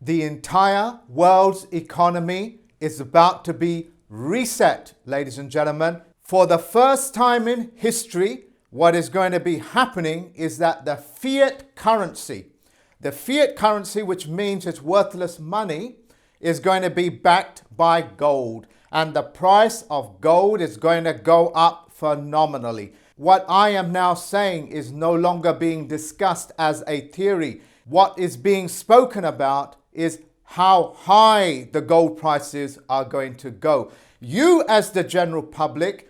The entire world's economy is about to be reset, ladies and gentlemen. For the first time in history, what is going to be happening is that the fiat currency, which means it's worthless money, is going to be backed by gold. And the price of gold is going to go up phenomenally. What I am now saying is no longer being discussed as a theory. What is being spoken about is how high the gold prices are going to go. You, as the general public,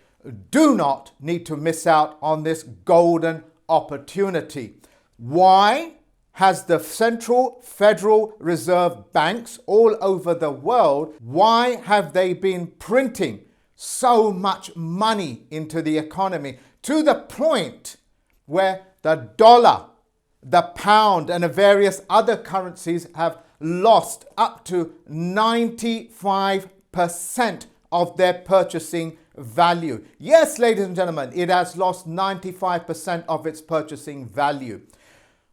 do not need to miss out on this golden opportunity. Why has the Central Federal Reserve banks all over the world, why have they been printing so much money into the economy to the point where the dollar, the pound, and the various other currencies have lost up to 95% of their purchasing value? Yes, ladies and gentlemen, it has lost 95% of its purchasing value.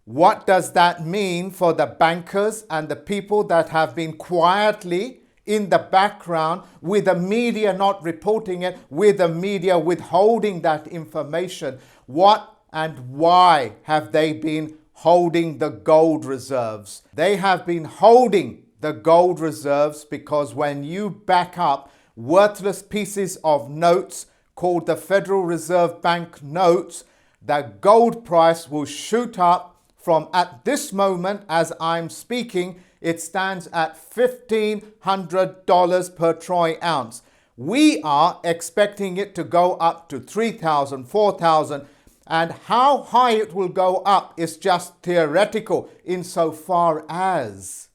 What does that mean for the bankers and the people that have been quietly in the background, with the media not reporting it, with the media withholding that information? What and why have they been holding the gold reserves? They have been holding the gold reserves because when you back up worthless pieces of notes called the Federal Reserve Bank notes, the gold price will shoot up from, at this moment as I'm speaking, it stands at $1,500 per troy ounce. We are expecting it to go up to 3,000, 4,000, and how high it will go up is just theoretical insofar as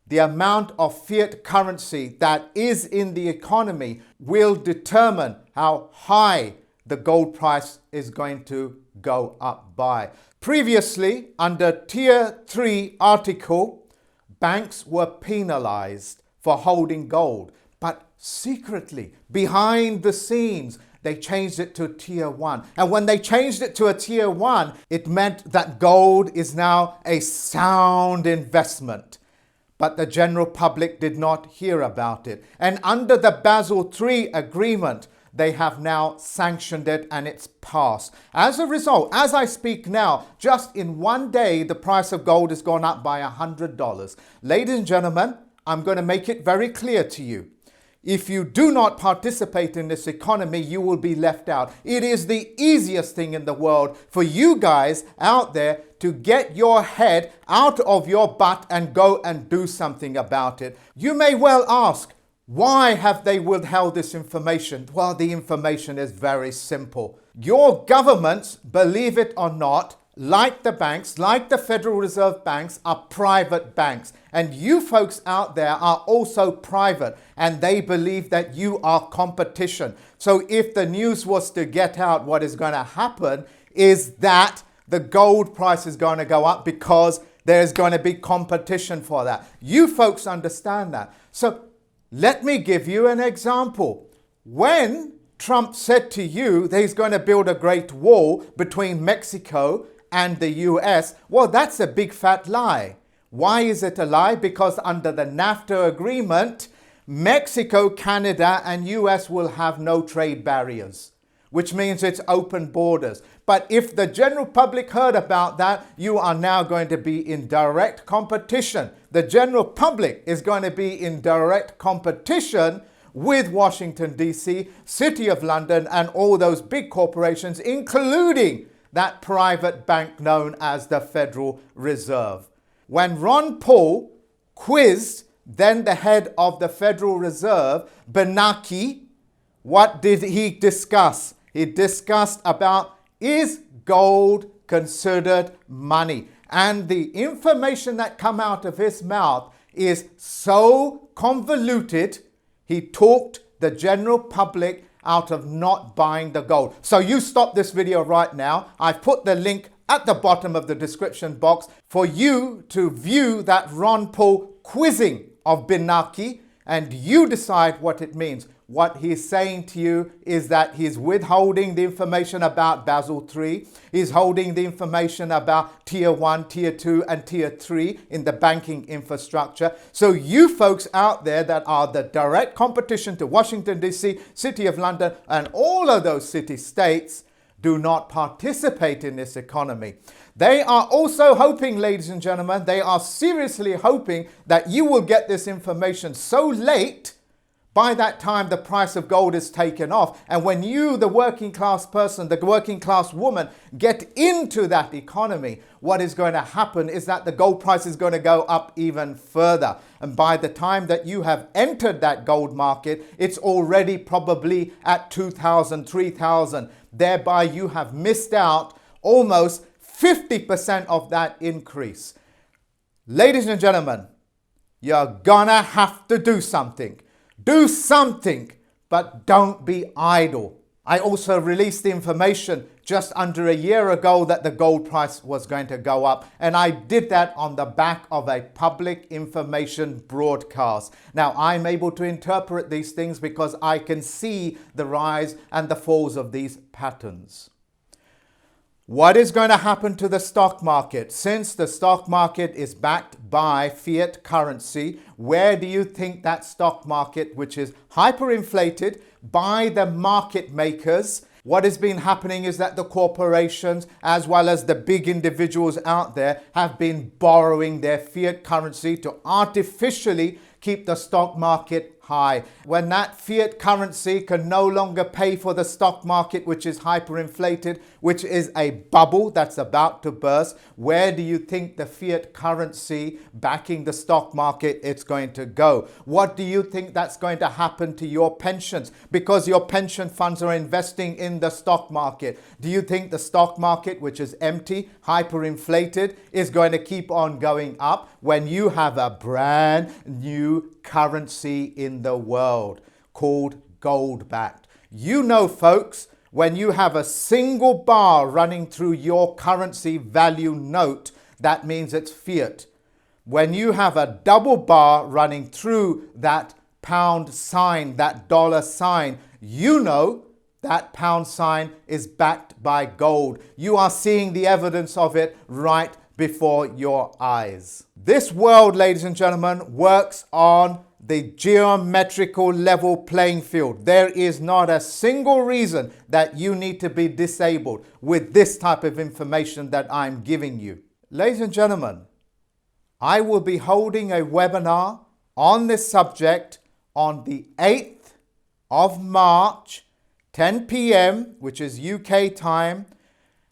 the amount of fiat currency that is in the economy will determine how high the gold price is going to go up by. Previously, under Tier 3 article, banks were penalized for holding gold, but secretly, behind the scenes, they changed it to Tier 1. And when they changed it to a Tier 1, it meant that gold is now a sound investment. But the general public did not hear about it. And under the Basel III agreement, they have now sanctioned it and it's passed. As a result, as I speak now, just in one day, the price of gold has gone up by $100. Ladies and gentlemen, I'm going to make it very clear to you. If you do not participate in this economy, you will be left out. It is the easiest thing in the world for you guys out there to get your head out of your butt and go and do something about it. You may well ask, why have they withheld this information? Well, the information is very simple. Your governments, believe it or not, like the banks, like the Federal Reserve banks, are private banks. And you folks out there are also private, and they believe that you are competition. So if the news was to get out, what is going to happen is that the gold price is going to go up because there's going to be competition for that. You folks understand that. So let me give you an example. When Trump said to you that he's going to build a great wall between Mexico and the US, well, that's a big fat lie. Why is it a lie? Because under the NAFTA agreement, Mexico, Canada, and US will have no trade barriers, which means it's open borders. But if the general public heard about that, you are now going to be in direct competition. The general public is going to be in direct competition with Washington, D.C., City of London, and all those big corporations, including that private bank known as the Federal Reserve. When Ron Paul quizzed then the head of the Federal Reserve, Bernanke, what did he discuss? He discussed about, is gold considered money? And the information that come out of his mouth is so convoluted, he talked the general public out of not buying the gold. So you stop this video right now. I've put the link at the bottom of the description box for you to view that Ron Paul quizzing of Bernanke, and you decide what it means. what he's saying to you is that he's withholding the information about Basel III. He's holding the information about Tier 1, Tier 2, and Tier 3 in the banking infrastructure. So you folks out there that are the direct competition to Washington, D.C., City of London, and all of those city-states, do not participate in this economy. They are also hoping, ladies and gentlemen, they are seriously hoping that you will get this information so late, by that time the price of gold is taken off. And when you, the working class person, the working class woman, get into that economy, what is going to happen is that the gold price is going to go up even further. And by the time that you have entered that gold market, it's already probably at 2,000, 3,000. Thereby you have missed out almost 50% of that increase. Ladies and gentlemen, you're gonna have to do something. Do something, but don't be idle. I also released the information just under a year ago that the gold price was going to go up, and I did that on the back of a public information broadcast. Now, I'm able to interpret these things because I can see the rise and the falls of these patterns. What is going to happen to the stock market? Since the stock market is backed by fiat currency, where do you think that stock market, which is hyperinflated by the market makers, what has been happening is that the corporations, as well as the big individuals out there, have been borrowing their fiat currency to artificially keep the stock market high. When that fiat currency can no longer pay for the stock market, which is hyperinflated, which is a bubble that's about to burst, where do you think the fiat currency backing the stock market is going to go? What do you think that's going to happen to your pensions? Because your pension funds are investing in the stock market. Do you think the stock market, which is empty, hyperinflated, is going to keep on going up when you have a brand new currency in the world called gold-backed? You know, folks, when you have a single bar running through your currency value note, that means it's fiat. When you have a double bar running through that pound sign, that dollar sign, you know that pound sign is backed by gold. You are seeing the evidence of it right before your eyes. This world, ladies and gentlemen, works on the geometrical level playing field. There is not a single reason that you need to be disabled with this type of information that I'm giving you. Ladies and gentlemen, I will be holding a webinar on this subject on the 8th of March, 10 p.m., which is UK time,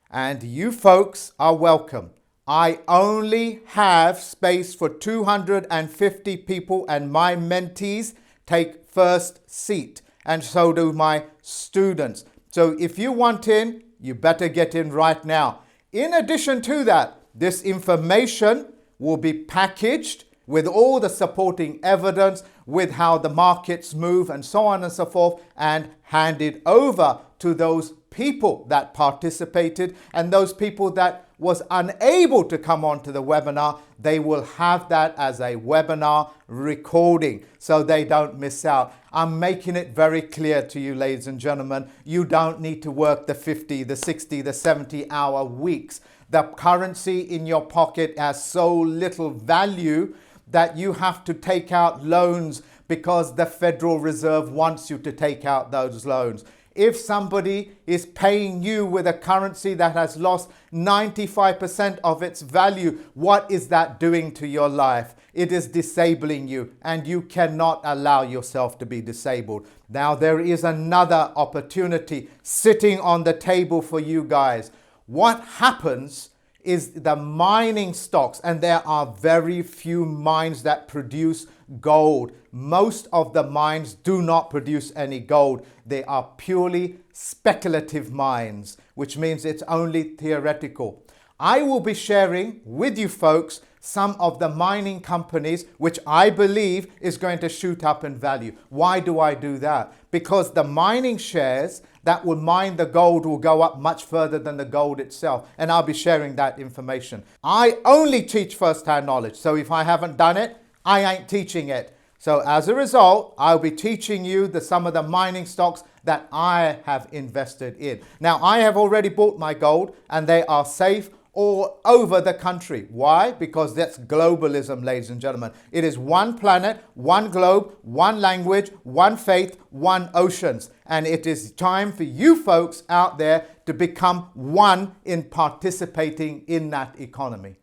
and you folks are welcome. I only have space for 250 people, and my mentees take first seat, and so do my students. So if you want in, you better get in right now. In addition to that, this information will be packaged with all the supporting evidence, with how the markets move and so on and so forth, and handed over to those people that participated, and those people that was unable to come onto the webinar, they will have that as a webinar recording so they don't miss out. I'm making it very clear to you, ladies and gentlemen, you don't need to work the 50, the 60, the 70-hour weeks. The currency in your pocket has so little value that you have to take out loans because the Federal Reserve wants you to take out those loans. If somebody is paying you with a currency that has lost 95% of its value, what is that doing to your life? It is disabling you, and you cannot allow yourself to be disabled. Now, there is another opportunity sitting on the table for you guys. What happens is the mining stocks, and there are very few mines that produce gold. Most of the mines do not produce any gold. They are purely speculative mines, which means it's only theoretical. I will be sharing with you folks some of the mining companies which I believe is going to shoot up in value. Why do I do that? Because the mining shares that will mine the gold will go up much further than the gold itself. And I'll be sharing that information. I only teach first-hand knowledge. So if I haven't done it, I ain't teaching it. So as a result, I'll be teaching you some of the mining stocks that I have invested in. Now, I have already bought my gold and they are safe all over the country. Why? Because that's globalism, ladies and gentlemen. It is one planet, one globe, one language, one faith, one oceans. And it is time for you folks out there to become one in participating in that economy.